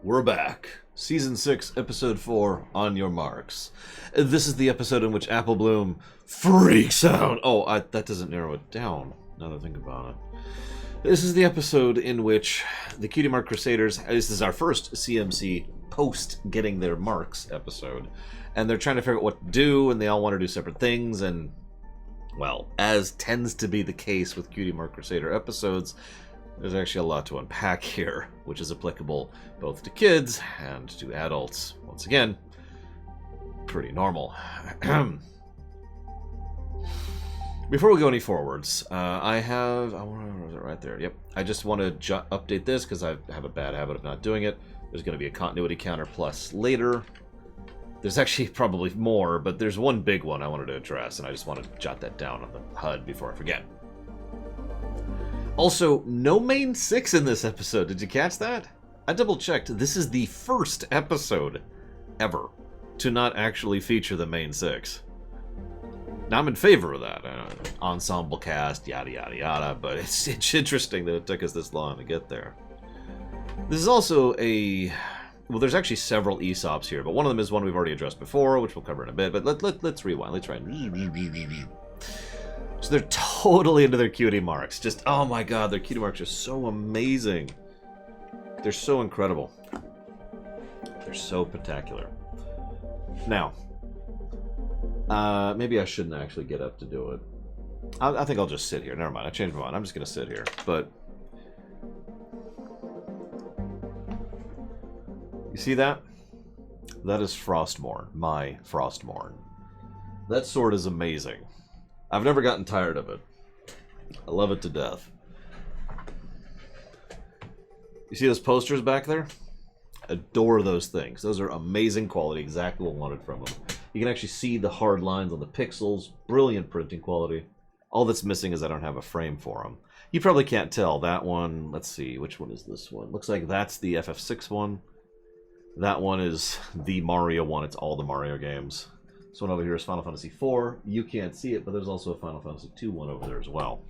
We're back. Season 6, Episode 4, On Your Marks. This is the episode in which Apple Bloom freaks out. Oh, that doesn't narrow it down, now that I think about it. This is the episode in which the Cutie Mark Crusaders, this is our first CMC post-getting their marks episode, and they're trying to figure out what to do, and they all want to do separate things, and, well, as tends to be the case with Cutie Mark Crusader episodes, there's actually a lot to unpack here, which is applicable both to kids and to adults. Once again, pretty normal. Before we go any forwards, I have... was it right there? Yep. I just want to update this because I have a bad habit of not doing it. There's going to be a continuity counter plus later. There's actually probably more, but there's one big one I wanted to address, and I just want to jot that down on the HUD before I forget. Also, no main 6 in this episode. Did you catch that? I double-checked. This is the first episode ever to not actually feature the main 6. Now, I'm in favor of that. Ensemble cast, yada, yada, yada, but it's interesting that it took us this long to get there. This is also a... Well, there's actually several ESOPs here, but one of them is one we've already addressed before, which we'll cover in a bit, but let's rewind. Let's try and... So they're totally into their cutie marks. Just, oh my god, their cutie marks are so amazing. They're so incredible. They're so spectacular. Now, maybe I shouldn't actually get up to do it. I think I'll just sit here. Never mind, I changed my mind. I'm just going to sit here. But, you see that? That is Frostmourne, my Frostmourne. That sword is amazing. I've never gotten tired of it. I love it to death. You see those posters back there? Adore those things. Those are amazing quality, exactly what I wanted from them. You can actually see the hard lines on the pixels. Brilliant printing quality. All that's missing is I don't have a frame for them. You probably can't tell. That one, let's see, which one is this one? Looks like that's the FF6 one. That one is the Mario one. It's all the Mario games. This one over here is Final Fantasy IV. You can't see it, but there's also a Final Fantasy II one over there as well.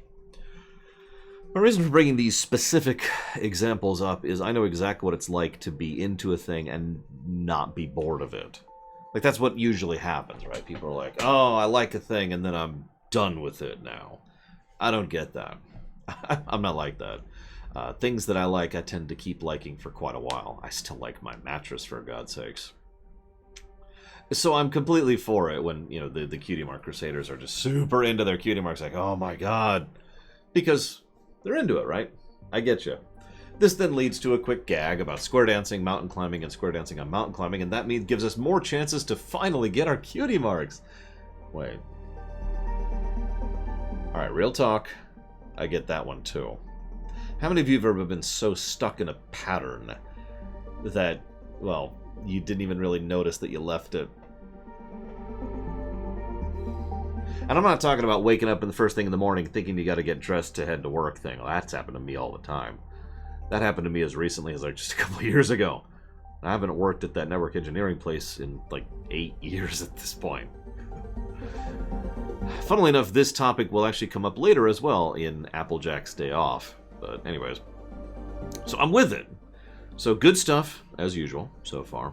The reason for bringing these specific examples up is I know exactly what it's like to be into a thing and not be bored of it. Like, that's what usually happens, right? People are like, oh, I like a thing, and then I'm done with it now. I don't get that. I'm not like that. Things that I like, I tend to keep liking for quite a while. I still like my mattress, for God's sakes. So I'm completely for it when, you know, the Cutie Mark Crusaders are just super into their cutie marks, like, oh my god. Because they're into it, right? I get you. This then leads to a quick gag about square dancing, mountain climbing, and square dancing on mountain climbing, and that gives us more chances to finally get our cutie marks. Wait. Alright, real talk. I get that one too. How many of you have ever been so stuck in a pattern that, well, you didn't even really notice that you left it? And I'm not talking about waking up in the first thing in the morning thinking you got to get dressed to head to work thing. Well, that's happened to me all the time. That happened to me as recently as like just a couple of years ago. I haven't worked at that network engineering place in like 8 years at this point. Funnily enough, this topic will actually come up later as well in Applejack's Day Off. But anyways, so I'm with it. So good stuff, as usual, so far.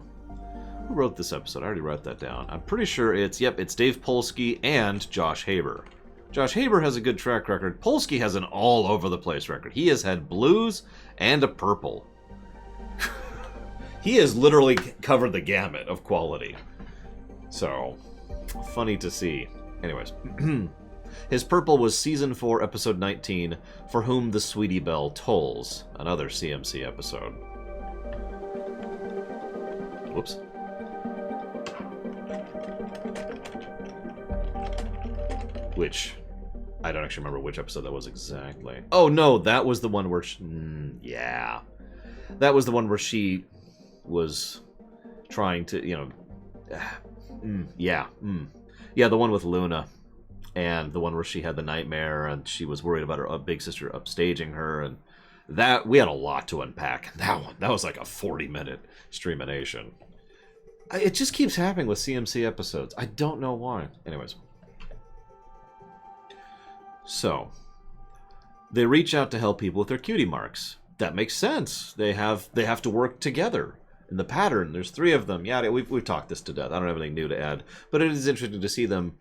Who wrote this episode? I already wrote that down. I'm pretty sure it's Dave Polsky and Josh Haber. Josh Haber has a good track record. Polsky has an all-over-the-place record. He has had blues and a purple. He has literally covered the gamut of quality. So, funny to see. Anyways, his purple was Season 4, Episode 19, For Whom the Sweetie Belle Tolls, another CMC episode. Whoops. Which, I don't actually remember which episode that was exactly. Oh no, that was the one where yeah. That was the one where she was trying to, you know, yeah, the one with Luna. And the one where she had the nightmare and she was worried about her big sister upstaging her, and that, we had a lot to unpack. That was like a 40-minute streamination. It just keeps happening with CMC episodes. I don't know why. Anyways. So, they reach out to help people with their cutie marks. That makes sense. They have to work together. And the pattern, there's 3 of them. Yeah, we've talked this to death. I don't have anything new to add. But it is interesting to see them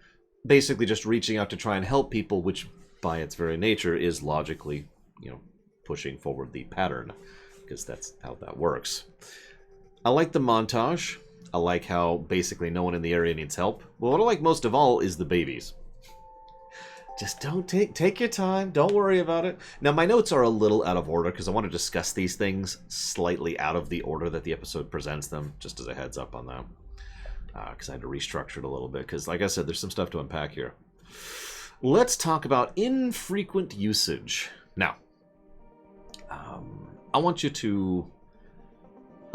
basically just reaching out to try and help people, which by its very nature is logically, pushing forward the pattern, because that's how that works. I like the montage. I like how basically no one in the area needs help. Well, what I like most of all is the babies. Just don't take your time. Don't worry about it. Now, my notes are a little out of order because I want to discuss these things slightly out of the order that the episode presents them, just as a heads up on that. Because I had to restructure it a little bit, because like I said, there's some stuff to unpack here. Let's talk about infrequent usage. Now, I want you to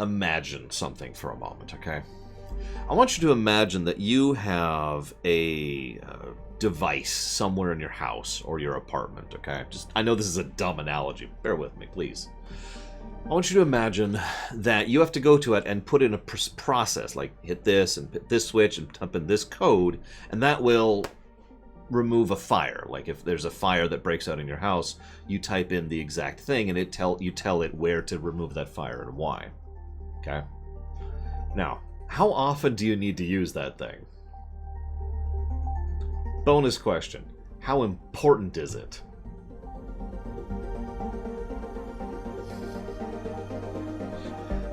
imagine something for a moment, okay? I want you to imagine that you have a device somewhere in your house or your apartment, okay? I know this is a dumb analogy. Bear with me, please. I want you to imagine that you have to go to it and put in a process, like hit this and hit this switch and type in this code, and that will remove a fire. Like if there's a fire that breaks out in your house, you type in the exact thing and you tell it where to remove that fire and why. Okay? Now, how often do you need to use that thing? Bonus question. How important is it?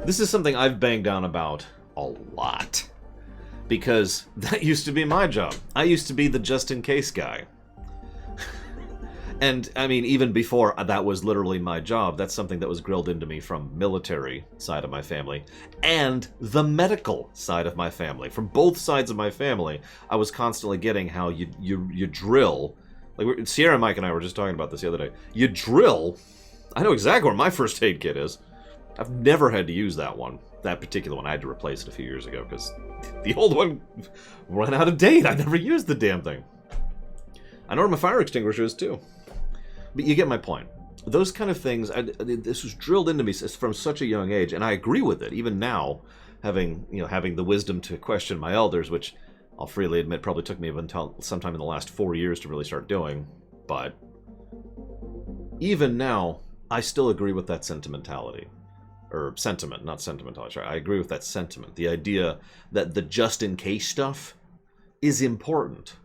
This is something I've banged on about a lot, because that used to be my job. I used to be the just-in-case guy. And, I mean, even before that was literally my job, that's something that was grilled into me from military side of my family and the medical side of my family. From both sides of my family, I was constantly getting how you drill. Like, Sierra and Mike and I were just talking about this the other day. You drill. I know exactly where my first aid kit is. I've never had to use that one. That particular one, I had to replace it a few years ago because the old one ran out of date. I never used the damn thing. I know where my fire extinguisher is too. But you get my point. Those kind of things, this was drilled into me from such a young age, and I agree with it. Even now, having the wisdom to question my elders, which I'll freely admit probably took me until sometime in the last 4 years to really start doing. But even now, I still agree with that sentimentality. Or sentiment, not sentimentality. Sorry. I agree with that sentiment. The idea that the just-in-case stuff is important.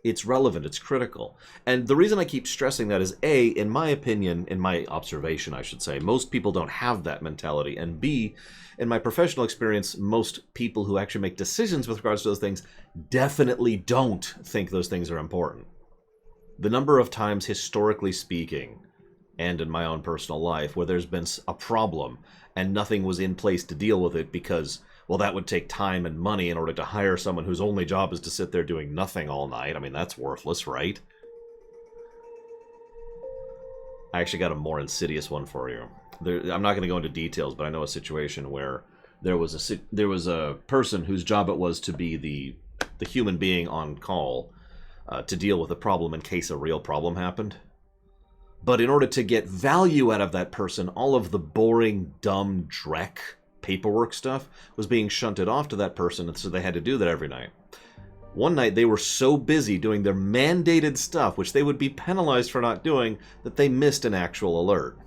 It's relevant, it's critical. And the reason I keep stressing that is A, in my opinion, in my observation I should say, most people don't have that mentality. And B, in my professional experience, most people who actually make decisions with regards to those things definitely don't think those things are important. The number of times, historically speaking, and in my own personal life, where there's been a problem and nothing was in place to deal with it because, well, that would take time and money in order to hire someone whose only job is to sit there doing nothing all night. I mean, that's worthless, right? I actually got a more insidious one for you. I'm not going to go into details, but I know a situation where there was a person whose job it was to be the human being on call to deal with a problem in case a real problem happened. But in order to get value out of that person, all of the boring, dumb, dreck paperwork stuff was being shunted off to that person, and so they had to do that every night. One night they were so busy doing their mandated stuff, which they would be penalized for not doing, that they missed an actual alert.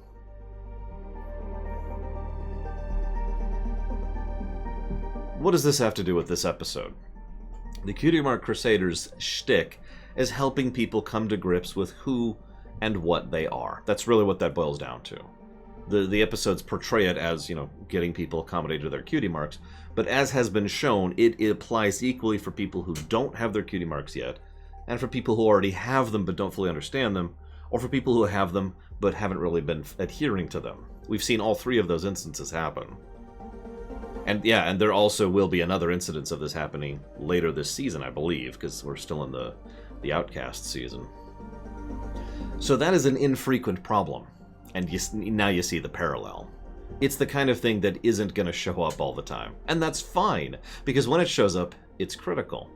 What does this have to do with this episode? The Cutie Mark Crusaders' shtick is helping people come to grips with who and what they are. That's really what that boils down to. The episodes portray it as, getting people accommodated to their cutie marks, but as has been shown, it applies equally for people who don't have their cutie marks yet, and for people who already have them but don't fully understand them, or for people who have them but haven't really been adhering to them. We've seen all 3 of those instances happen. And yeah, and there also will be another incidence of this happening later this season, I believe, because we're still in the Outcast season. So that is an infrequent problem, and now you see the parallel. It's the kind of thing that isn't going to show up all the time, and that's fine, because when it shows up, it's critical.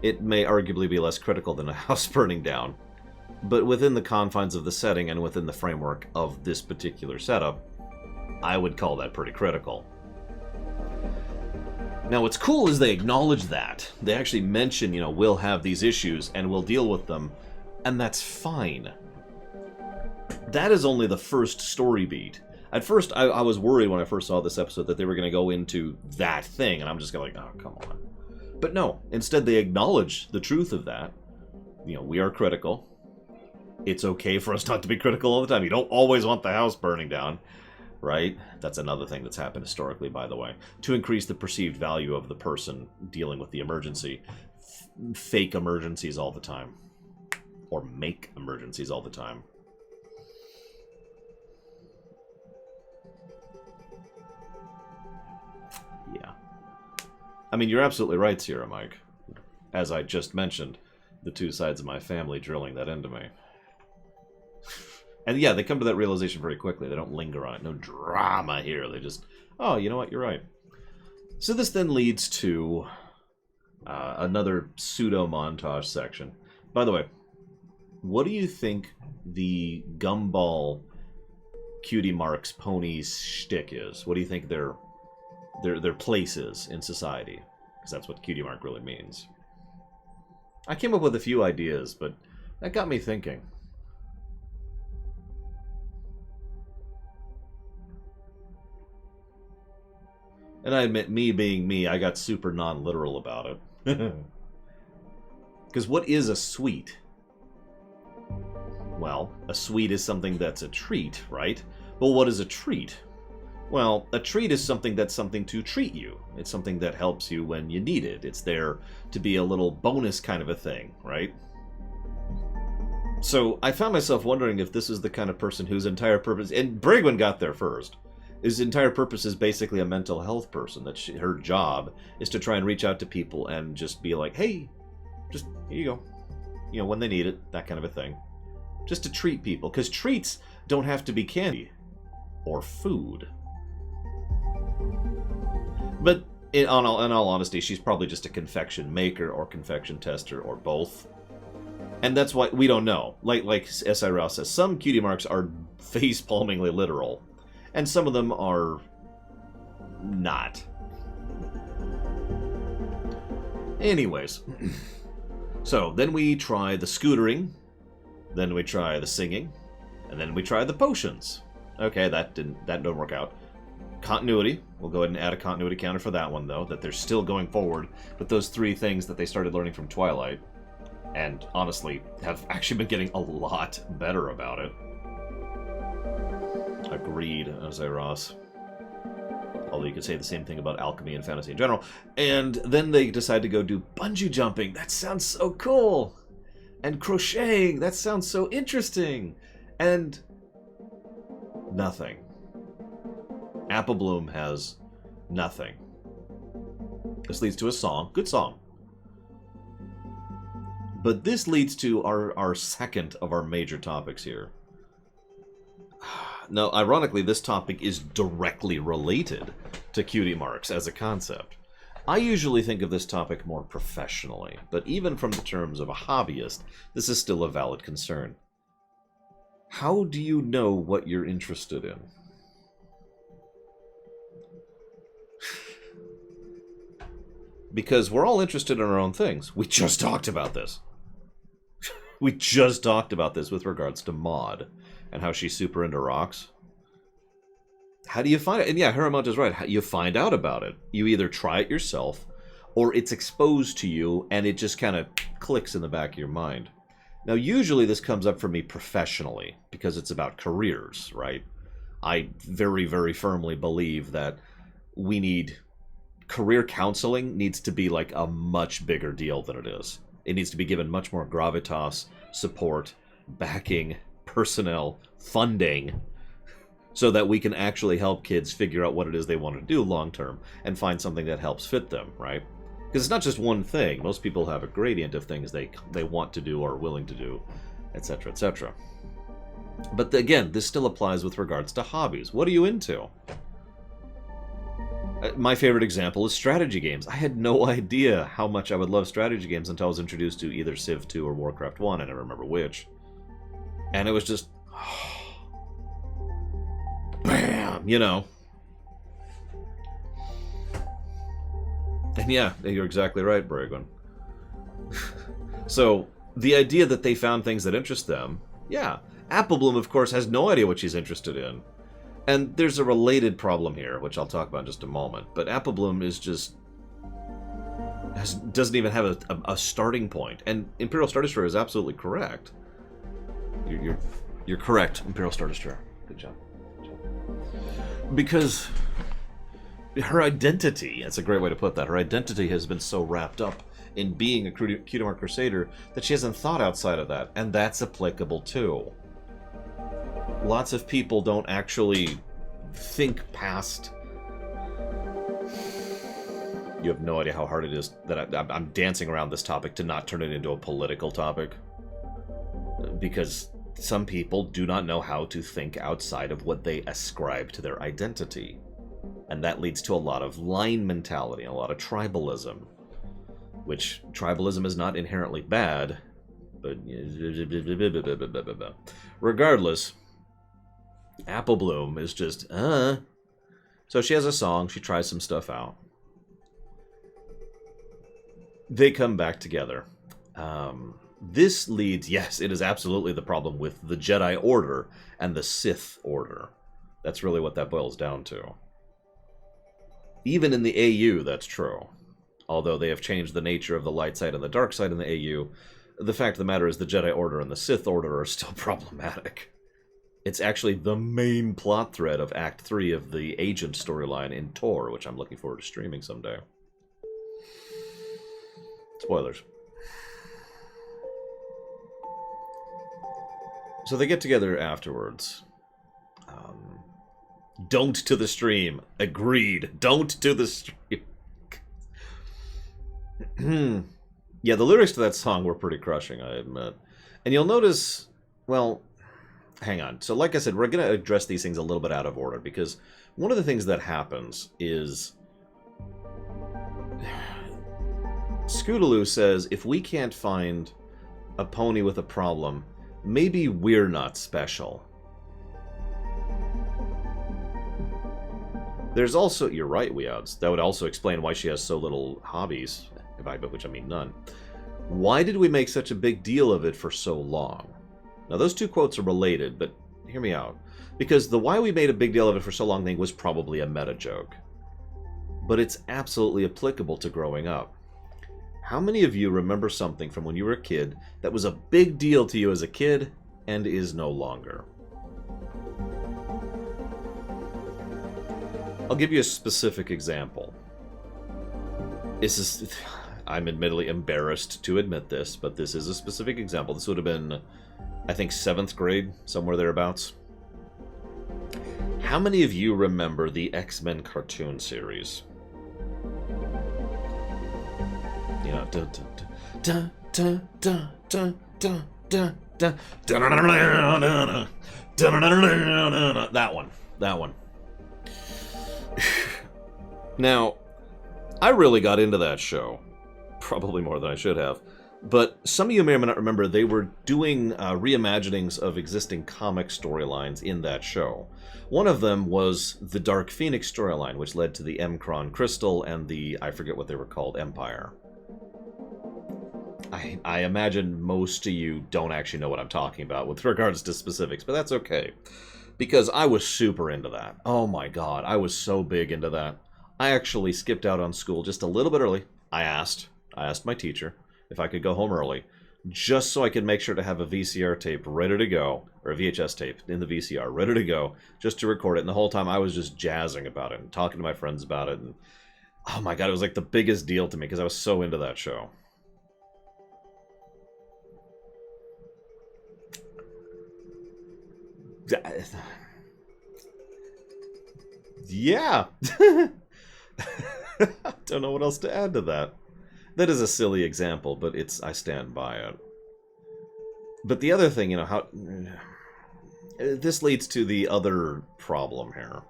It may arguably be less critical than a house burning down, but within the confines of the setting and within the framework of this particular setup, I would call that pretty critical. Now what's cool is they acknowledge that. They actually mention, we'll have these issues and we'll deal with them, and that's fine. That is only the first story beat. At first, I was worried when I first saw this episode that they were going to go into that thing, and I'm just going to like, oh, come on. But no, instead they acknowledge the truth of that. You know, we are critical. It's okay for us not to be critical all the time. You don't always want the house burning down, right? That's another thing that's happened historically, by the way. To increase the perceived value of the person dealing with the emergency. Fake emergencies all the time. Or make emergencies all the time. Yeah. I mean, you're absolutely right, Sierra Mike. As I just mentioned, the two sides of my family drilling that into me. And yeah, they come to that realization very quickly. They don't linger on it. No drama here. They just, oh, you know what? You're right. So this then leads to another pseudo-montage section. By the way, what do you think the Gumball Cutie Marks ponies shtick is? What do you think their place is in society? Because that's what Cutie Mark really means. I came up with a few ideas, but that got me thinking. And I admit, me being me, I got super non-literal about it. Because what is a sweet? Well, a sweet is something that's a treat, right? Well, what is a treat? Well, a treat is something that's something to treat you. It's something that helps you when you need it. It's there to be a little bonus kind of a thing, right? So I found myself wondering if this is the kind of person whose entire purpose... And Brigwin got there first. His entire purpose is basically a mental health person. That her job is to try and reach out to people and just be like, hey, just, here you go. You know, when they need it, that kind of a thing. Just to treat people. Because treats don't have to be candy. Or food. But in all honesty, she's probably just a confection maker or confection tester or both. And that's why we don't know. Like S.I. Rouse says, some Cutie Marks are face-palmingly literal. And some of them are not. Anyways. So, then we try the scootering. Then we try the singing. And then we try the potions. Okay, that didn't work out. Continuity. We'll go ahead and add a continuity counter for that one, though. That they're still going forward with those 3 things that they started learning from Twilight. And, honestly, have actually been getting a lot better about it. Agreed, Jose Ross. Although you could say the same thing about alchemy and fantasy in general. And then they decide to go do bungee jumping. That sounds so cool! And crocheting. That sounds so interesting! And... nothing. Apple Bloom has nothing. This leads to a song. Good song. But this leads to our second of our major topics here. Now, ironically, this topic is directly related to Cutie Marks as a concept. I usually think of this topic more professionally, but even from the terms of a hobbyist, this is still a valid concern. How do you know what you're interested in? Because we're all interested in our own things. We just talked about this. We just talked about this with regards to Maud and how she's super into rocks. How do you find it? And yeah, Haramount is right. You find out about it. You either try it yourself, or it's exposed to you, and it just kind of clicks in the back of your mind. Now, usually this comes up for me professionally, because it's about careers, right? I very, very firmly believe that we need... career counseling needs to be like a much bigger deal than it is. It needs to be given much more gravitas, support, backing, personnel, funding, so that we can actually help kids figure out what it is they want to do long term and find something that helps fit them, right? Because it's not just one thing. Most people have a gradient of things they want to do or are willing to do, etc., etc. But again, this still applies with regards to hobbies. What are you into? My favorite example is strategy games. I had no idea how much I would love strategy games until I was introduced to either Civ 2 or Warcraft 1. I never remember which. And it was just... bam! You know. And yeah, you're exactly right, Bragwin. So, the idea that they found things that interest them... Yeah. Applebloom, of course, has no idea what she's interested in. And there's a related problem here, which I'll talk about in just a moment. But Apple Bloom is just... doesn't even have a starting point. And Imperial Star Destroyer is absolutely correct. You're correct, Imperial Star Destroyer. Good job. Because her identity, that's a great way to put that, her identity has been so wrapped up in being a Cutie Mark Crusader that she hasn't thought outside of that, and that's applicable too. Lots of people don't actually think past... You have no idea how hard it is that I'm dancing around this topic to not turn it into a political topic. Because some people do not know how to think outside of what they ascribe to their identity. And that leads to a lot of line mentality, a lot of tribalism. Which, tribalism is not inherently bad, but... Regardless, Apple Bloom is just, So she has a song, she tries some stuff out. They come back together. This leads, yes, it is absolutely the problem with the Jedi Order and the Sith Order. That's really what that boils down to. Even in the AU, that's true. Although they have changed the nature of the light side and the dark side in the AU, the fact of the matter is the Jedi Order and the Sith Order are still problematic. It's actually the main plot thread of Act 3 of the Agent storyline in Tor, which I'm looking forward to streaming someday. Spoilers. So they get together afterwards. Don't to the stream. Agreed. Don't to the stream. Yeah, the lyrics to that song were pretty crushing, I admit. And you'll notice, well, hang on. So like I said, we're going to address these things a little bit out of order, because one of the things that happens is... Scootaloo says, if we can't find a pony with a problem, maybe we're not special. There's also... You're right, Weods. That would also explain why she has so little hobbies, by which I mean none. Why did we make such a big deal of it for so long? Now, those two quotes are related, but hear me out. Because the why we made a big deal of it for so long thing was probably a meta joke. But it's absolutely applicable to growing up. How many of you remember something from when you were a kid that was a big deal to you as a kid and is no longer? I'll give you a specific example. This is... I'm admittedly embarrassed to admit this, but this is a specific example. This would have been, I think, 7th grade, somewhere thereabouts. How many of you remember the X-Men cartoon series? You know, that one. Now, I really got into that show. Probably more than I should have. But some of you may or may not remember they were doing reimaginings of existing comic storylines in that show. One of them was the Dark Phoenix storyline, which led to the M'Kron Crystal and the, I forget what they were called, Empire. I imagine most of you don't actually know what I'm talking about with regards to specifics, but that's okay. Because I was super into that. Oh my god, I was so big into that. I actually skipped out on school just a little bit early. I asked my teacher if I could go home early, just so I could make sure to have a VCR tape ready to go, or a VHS tape in the VCR ready to go, just to record it. And the whole time I was just jazzing about it and talking to my friends about it. And oh my god, it was like the biggest deal to me because I was so into that show. Yeah. Don't know what else to add to that. That is a silly example, but I stand by it. But the other thing, you know, how this leads to the other problem here.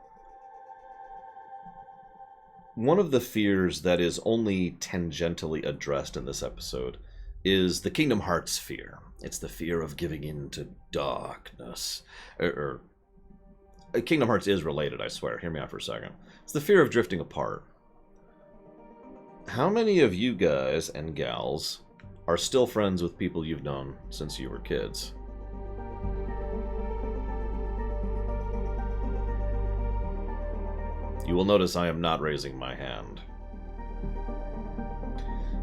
One of the fears that is only tangentially addressed in this episode is the Kingdom Hearts fear. It's the fear of giving in to darkness. Kingdom Hearts is related, I swear. Hear me out for a second. It's the fear of drifting apart. How many of you guys and gals are still friends with people you've known since you were kids? You will notice I am not raising my hand.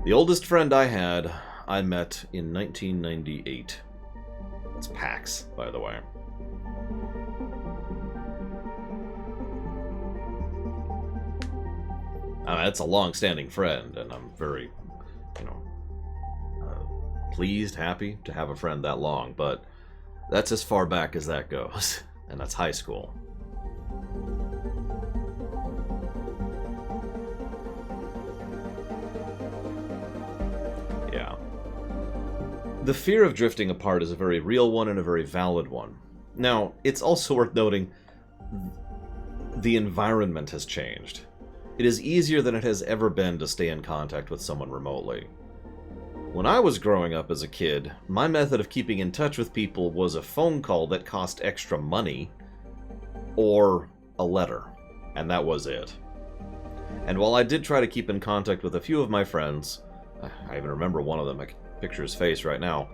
The oldest friend I had, I met in 1998. It's PAX, by the way. It's a long-standing friend, and I'm very, pleased, happy to have a friend that long, but that's as far back as that goes, and that's high school. Yeah. The fear of drifting apart is a very real one and a very valid one. Now, it's also worth noting the environment has changed. It is easier than it has ever been to stay in contact with someone remotely. When I was growing up as a kid, my method of keeping in touch with people was a phone call that cost extra money, or a letter, and that was it. And while I did try to keep in contact with a few of my friends, I even remember one of them, I can picture his face right now,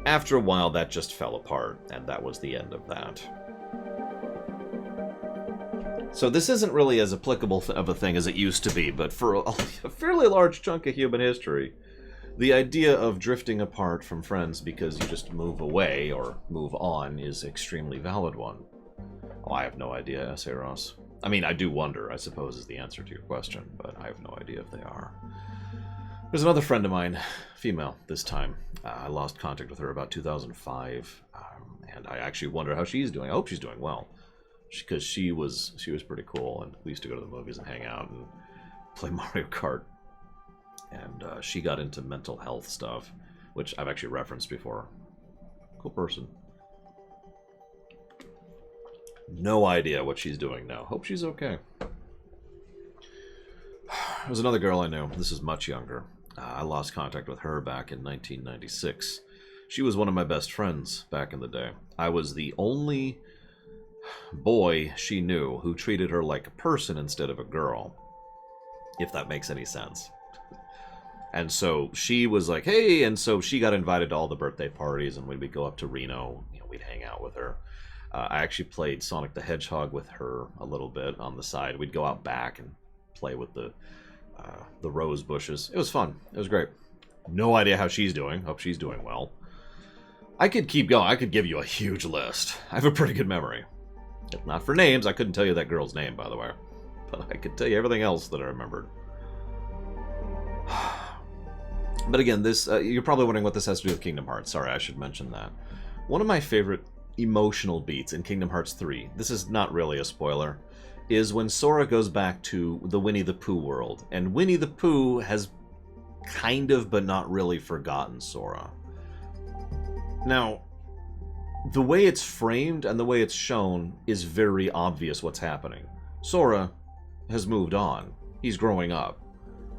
after a while that just fell apart, and that was the end of that. So this isn't really as applicable of a thing as it used to be, but for a fairly large chunk of human history, the idea of drifting apart from friends because you just move away or move on is an extremely valid one. Oh, I have no idea, S.A. Ross. I mean, I do wonder, I suppose, is the answer to your question, but I have no idea if they are. There's another friend of mine, female this time. I lost contact with her about 2005, and I actually wonder how she's doing. I hope she's doing well, because she was pretty cool, and we used to go to the movies and hang out and play Mario Kart. And she got into mental health stuff, which I've actually referenced before. Cool person. No idea what she's doing now. Hope she's okay. There's another girl I knew. This is much younger. I lost contact with her back in 1996. She was one of my best friends back in the day. I was the only boy she knew who treated her like a person instead of a girl, if that makes any sense. And so she was like, hey, and so she got invited to all the birthday parties, and we'd go up to Reno, we'd hang out with her. I actually played Sonic the Hedgehog with her a little bit on the side. We'd go out back and play with the rose bushes. It was fun. It was great. No idea how she's doing. Hope she's doing well. I could keep going. I could give you a huge list. I have a pretty good memory. If not for names, I couldn't tell you that girl's name, by the way. But I could tell you everything else that I remembered. But again, this you're probably wondering what this has to do with Kingdom Hearts. Sorry, I should mention that. One of my favorite emotional beats in Kingdom Hearts 3, this is not really a spoiler, is when Sora goes back to the Winnie the Pooh world. And Winnie the Pooh has kind of, but not really, forgotten Sora. Now, the way it's framed and the way it's shown is very obvious what's happening. Sora has moved on. He's growing up.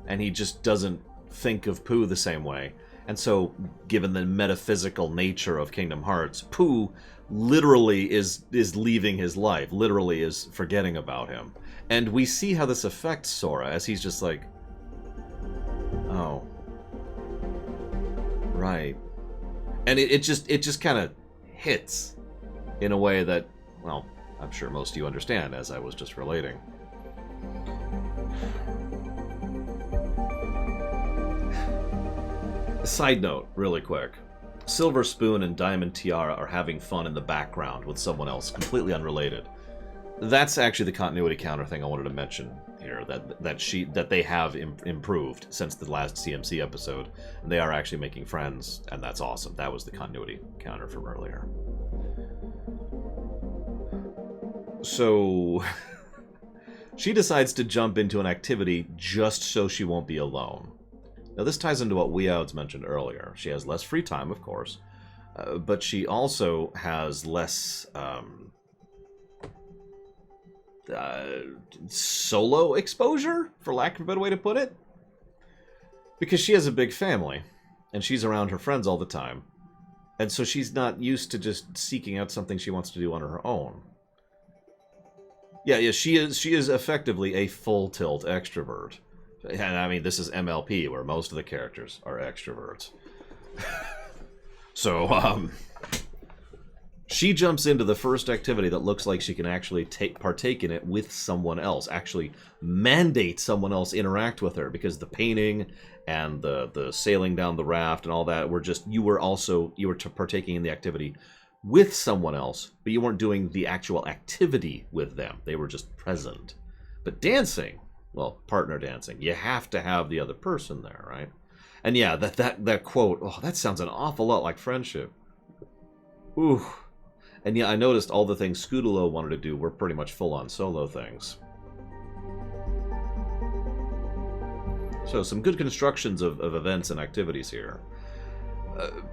And he just doesn't think of Pooh the same way. And so, given the metaphysical nature of Kingdom Hearts, Pooh literally is leaving his life, literally is forgetting about him. And we see how this affects Sora, as he's just like, oh, right. And it just kind of hits in a way that, well, I'm sure most of you understand, as I was just relating. Side note, really quick. Silver Spoon and Diamond Tiara are having fun in the background with someone else, completely unrelated. That's actually the continuity counter thing I wanted to mention here, that they have improved since the last CMC episode, and they are actually making friends, and that's awesome. That was the continuity counter from earlier. So, she decides to jump into an activity just so she won't be alone. Now, this ties into what Weouds mentioned earlier. She has less free time, of course, but she also has less solo exposure, for lack of a better way to put it. Because she has a big family, and she's around her friends all the time, and so she's not used to just seeking out something she wants to do on her own. Yeah, she is effectively a full-tilt extrovert. And I mean, this is MLP, where most of the characters are extroverts. So, She jumps into the first activity that looks like she can actually partake in it with someone else, actually mandate someone else interact with her, because the painting and the sailing down the raft and all that were just, you were partaking in the activity with someone else, but you weren't doing the actual activity with them. They were just present. But dancing, well, partner dancing, you have to have the other person there, right? And yeah, that quote, oh, that sounds an awful lot like friendship. Ooh. And yeah, I noticed all the things Scootaloo wanted to do were pretty much full-on solo things. So, some good constructions of events and activities here.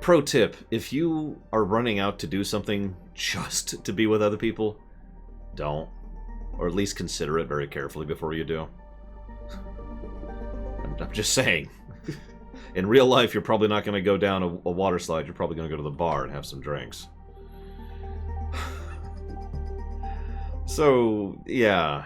Pro tip, if you are running out to do something just to be with other people, don't. Or at least consider it very carefully before you do. I'm just saying. In real life, you're probably not going to go down a water slide. You're probably going to go to the bar and have some drinks. So, yeah.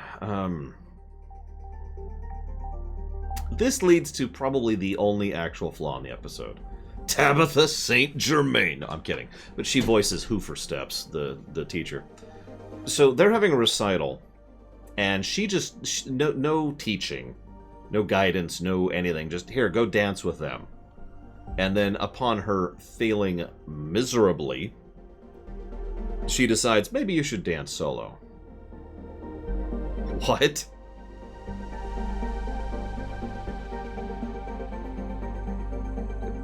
This leads to probably the only actual flaw in the episode. Tabitha St. Germain. No, I'm kidding. But she voices Hoofer Steps, the teacher. So they're having a recital, and no teaching, no guidance, no anything. Just, here, go dance with them. And then upon her failing miserably, she decides, maybe you should dance solo. What?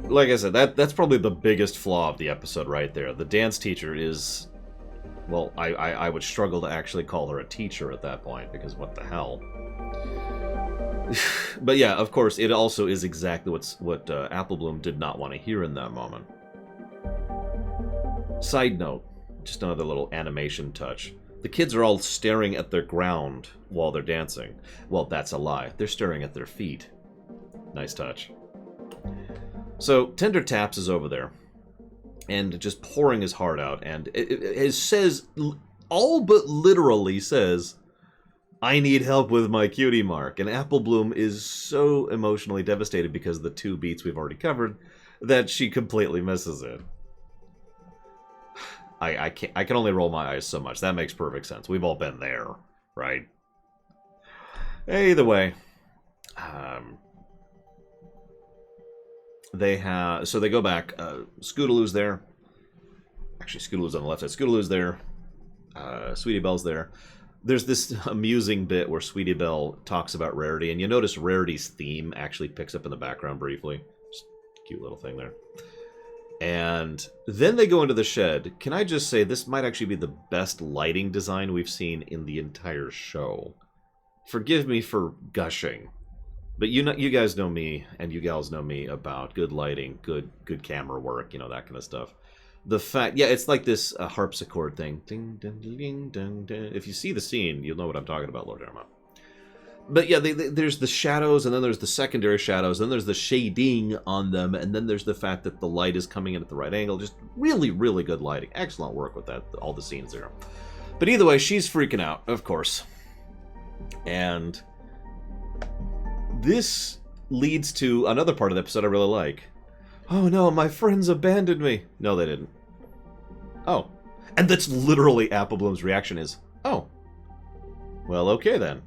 Like I said, that's probably the biggest flaw of the episode right there. The dance teacher is... Well, I would struggle to actually call her a teacher at that point, because what the hell? But yeah, of course, it also is exactly what Applebloom did not want to hear in that moment. Side note, just another little animation touch. The kids are all staring at their ground while they're dancing. Well, that's a lie. They're staring at their feet. Nice touch. So, Tender Taps is over there, and just pouring his heart out, and it says, all but literally says, I need help with my cutie mark. And Applebloom is so emotionally devastated because of the 2 beats we've already covered that she completely misses it. I can only roll my eyes so much. That makes perfect sense. We've all been there, right? Either way, so they go back. Scootaloo's there. Actually, Scootaloo's on the left side. Scootaloo's there. Sweetie Belle's there. There's this amusing bit where Sweetie Belle talks about Rarity, and you notice Rarity's theme actually picks up in the background briefly. Just a cute little thing there. And then they go into the shed. Can I just say, this might actually be the best lighting design we've seen in the entire show. Forgive me for gushing. But you guys know me, and you gals know me about good lighting, good camera work, you know, that kind of stuff. The fact, yeah, it's like this harpsichord thing. Ding, ding, ding, ding, ding. If you see the scene, you'll know what I'm talking about, Lord Jeremiah. But yeah, there's the shadows, and then there's the secondary shadows, then there's the shading on them, and then there's the fact that the light is coming in at the right angle. Just really, really good lighting. Excellent work with that, all the scenes there. But either way, she's freaking out, of course. And this leads to another part of the episode I really like. Oh no, my friends abandoned me. No, they didn't. Oh. And that's literally Applebloom's reaction is, oh. Well, okay then.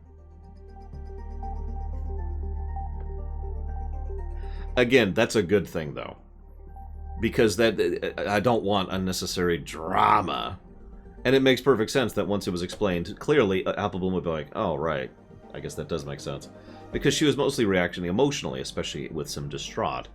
Again, that's a good thing, though. Because I don't want unnecessary drama. And it makes perfect sense that once it was explained, clearly Applebloom would be like, oh, right. I guess that does make sense. Because she was mostly reacting emotionally, especially with some distraught.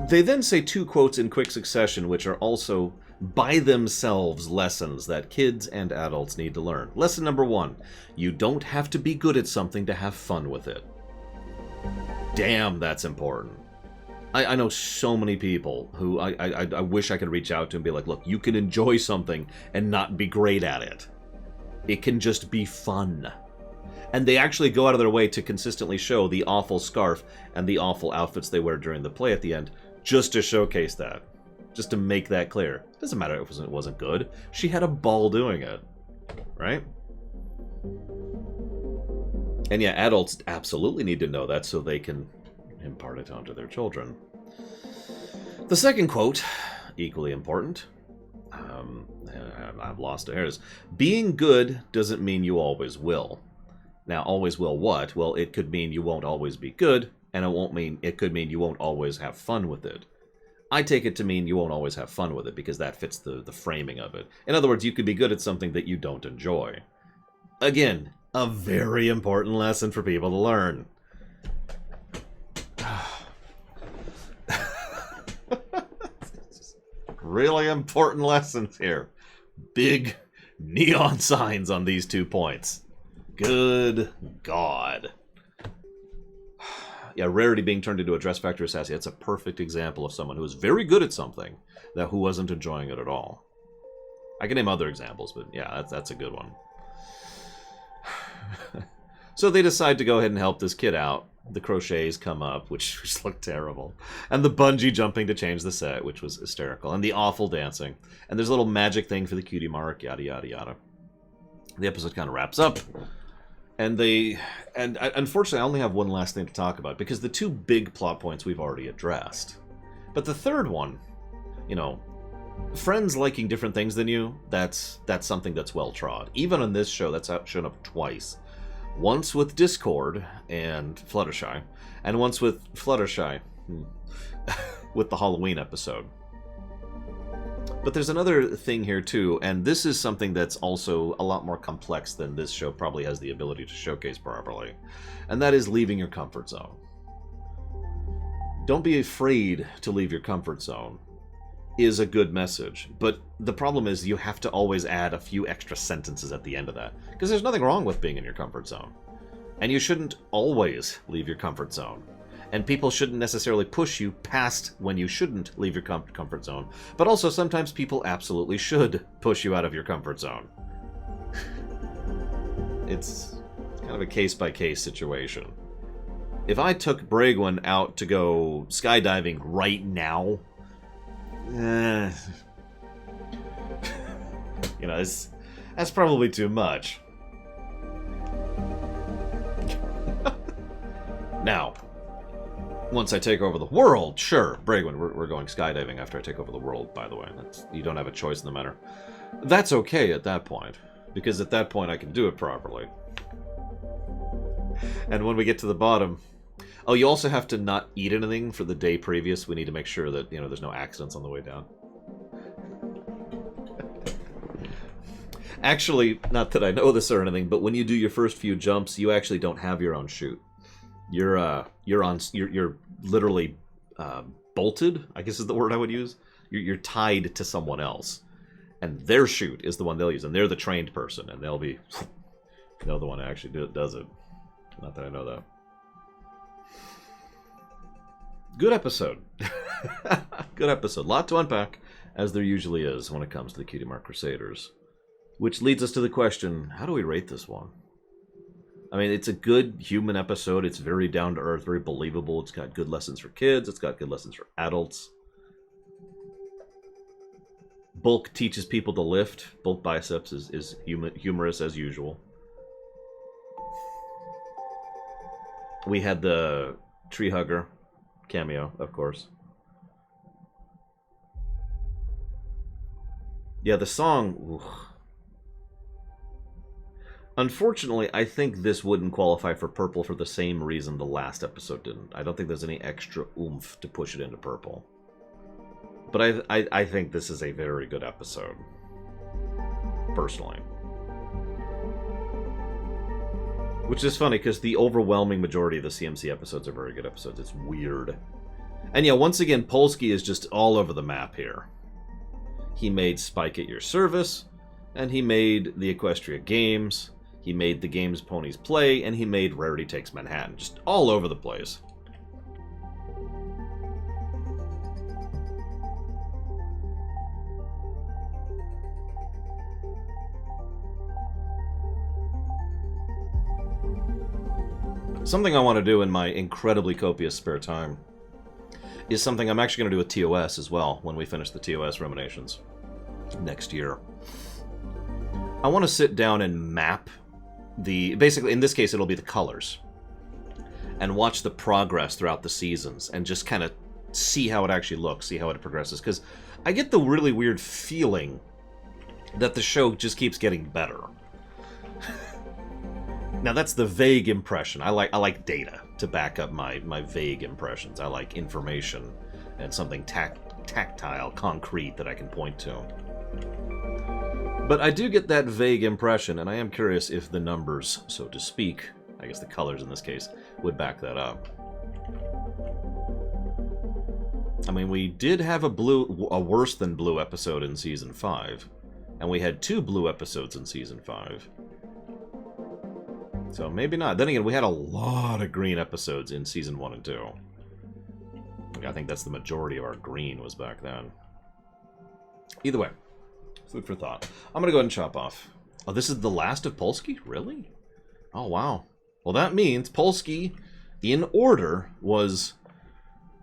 They then say 2 quotes in quick succession, which are also, by themselves, lessons that kids and adults need to learn. Lesson number 1, you don't have to be good at something to have fun with it. Damn, that's important. I know so many people who I wish I could reach out to and be like, look, you can enjoy something and not be great at it. It can just be fun. And they actually go out of their way to consistently show the awful scarf and the awful outfits they wear during the play at the end, just to showcase that. Just to make that clear. It doesn't matter if it wasn't good. She had a ball doing it. Right? And yeah, adults absolutely need to know that so they can impart it onto their children. The second quote equally important. I've lost it. Here it is. Being good doesn't mean you always will. Now, always will what? Well, it could mean you won't always be good, and it could mean you won't always have fun with it. I take it to mean you won't always have fun with it, because that fits the framing of it. In other words, you could be good at something that you don't enjoy. Again, a very important lesson for people to learn. Really important lessons here. Big neon signs on these 2 points. Good God. Yeah, rarity being turned into a dress factory assassin. It's a perfect example of someone who is very good at something who wasn't enjoying it at all. I can name other examples, but yeah, that's a good one. So they decide to go ahead and help this kid out. The crochets come up, which looked terrible. And the bungee jumping to change the set, which was hysterical. And the awful dancing. And there's a little magic thing for the cutie mark, yada, yada, yada. The episode kind of wraps up. And unfortunately, I only have one last thing to talk about, because the 2 big plot points we've already addressed. But the third one, you know, friends liking different things than you, that's something that's well trod. Even on this show, that's shown up twice. Once with Discord and Fluttershy, and once with Fluttershy with the Halloween episode. But there's another thing here too, and this is something that's also a lot more complex than this show probably has the ability to showcase properly, and that is leaving your comfort zone. Don't be afraid to leave your comfort zone is a good message, but the problem is you have to always add a few extra sentences at the end of that, because there's nothing wrong with being in your comfort zone, and you shouldn't always leave your comfort zone, and people shouldn't necessarily push you past when you shouldn't leave your comfort zone, but also sometimes people absolutely should push you out of your comfort zone. It's kind of a case-by-case situation. If I took Bragwin out to go skydiving right now, you know, that's probably too much. Now, once I take over the world, sure, Bragwin, we're going skydiving after I take over the world, by the way. You don't have a choice in the matter. That's okay at that point, because at that point I can do it properly. And when we get to the bottom... Oh, you also have to not eat anything for the day previous. We need to make sure that, you know, there's no accidents on the way down. Actually, not that I know this or anything, but when you do your first few jumps, you actually don't have your own chute. You're literally bolted, I guess is the word I would use. You're tied to someone else, and their chute is the one they'll use, and they're the trained person, and they'll be the one who actually does it. Not that I know that. Good episode. Good episode. Lot to unpack, as there usually is when it comes to the Cutie Mark Crusaders. Which leads us to the question, how do we rate this one? I mean, it's a good human episode. It's very down-to-earth, very believable. It's got good lessons for kids. It's got good lessons for adults. Bulk teaches people to lift. Bulk biceps is humorous as usual. We had the tree hugger cameo, of course. Yeah, the song... Oof. Unfortunately, I think this wouldn't qualify for purple for the same reason the last episode didn't. I don't think there's any extra oomph to push it into purple. But I think this is a very good episode. Personally. Which is funny, because the overwhelming majority of the CMC episodes are very good episodes. It's weird. And yeah, once again, Polsky is just all over the map here. He made Spike at Your Service, and he made the Equestria Games, he made the Games Ponies Play, and he made Rarity Takes Manhattan. Just all over the place. Something I want to do in my incredibly copious spare time is something I'm actually going to do with TOS as well when we finish the TOS Ruminations next year. I want to sit down and map basically, in this case, it'll be the colors, and watch the progress throughout the seasons and just kind of see how it actually looks, see how it progresses. Because I get the really weird feeling that the show just keeps getting better. Now that's the vague impression. I like data to back up my vague impressions. I like information and something tactile, concrete that I can point to. But I do get that vague impression, and I am curious if the numbers, so to speak, I guess the colors in this case, would back that up. I mean, we did have a worse than blue episode in Season 5, and we had 2 blue episodes in Season 5. So maybe not. Then again, we had a lot of green episodes in Season 1 and 2. I think that's the majority of our green was back then. Either way, food for thought. I'm going to go ahead and chop off. Oh, this is the last of Polsky? Really? Oh, wow. Well, that means Polsky, in order, was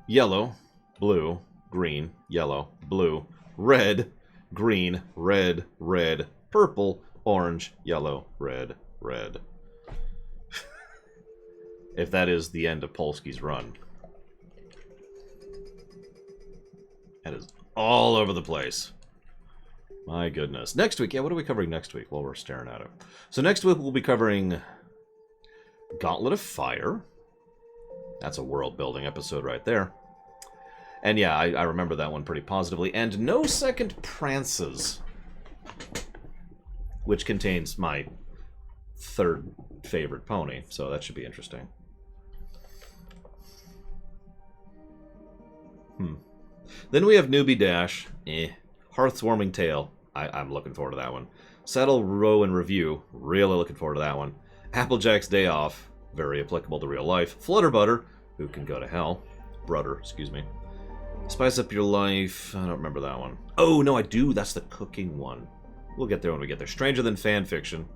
yellow, blue, green, yellow, blue, red, green, red, red, purple, orange, yellow, red, red. If that is the end of Polsky's run. That is all over the place. My goodness. Next week, yeah, what are we covering next week while we're staring at it? So next week we'll be covering Gauntlet of Fire. That's a world-building episode right there. And yeah, I remember that one pretty positively. And No Second Prances, which contains my 3rd favorite pony, so that should be interesting. Then we have Newbie Dash. Hearth's Warming Tale. I'm looking forward to that one. Saddle Row and Review. Really looking forward to that one. Applejack's Day Off. Very applicable to real life. Flutter Butter. Who can go to hell? Brudder, excuse me. Spice Up Your Life. I don't remember that one. Oh, no, I do. That's the cooking one. We'll get there when we get there. Stranger Than Fan Fiction.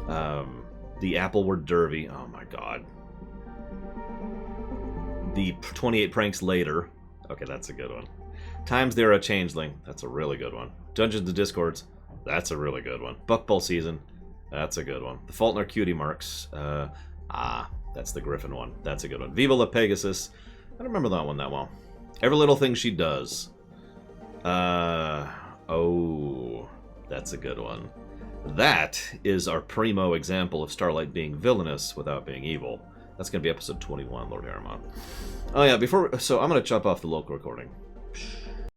The Appleward Derby. Oh, my God. The 28 Pranks Later. Okay, that's a good one. Times They're a Changeling. That's a really good one. Dungeons and Discords. That's a really good one. Buckball Season. That's a good one. The Faulkner Cutie Marks. That's the Griffin one. That's a good one. Viva La Pegasus. I don't remember that one that well. Every Little Thing She Does. Oh, that's a good one. That is our primo example of Starlight being villainous without being evil. That's going to be episode 21, Lord Aramon. Oh yeah, so I'm going to chop off the local recording.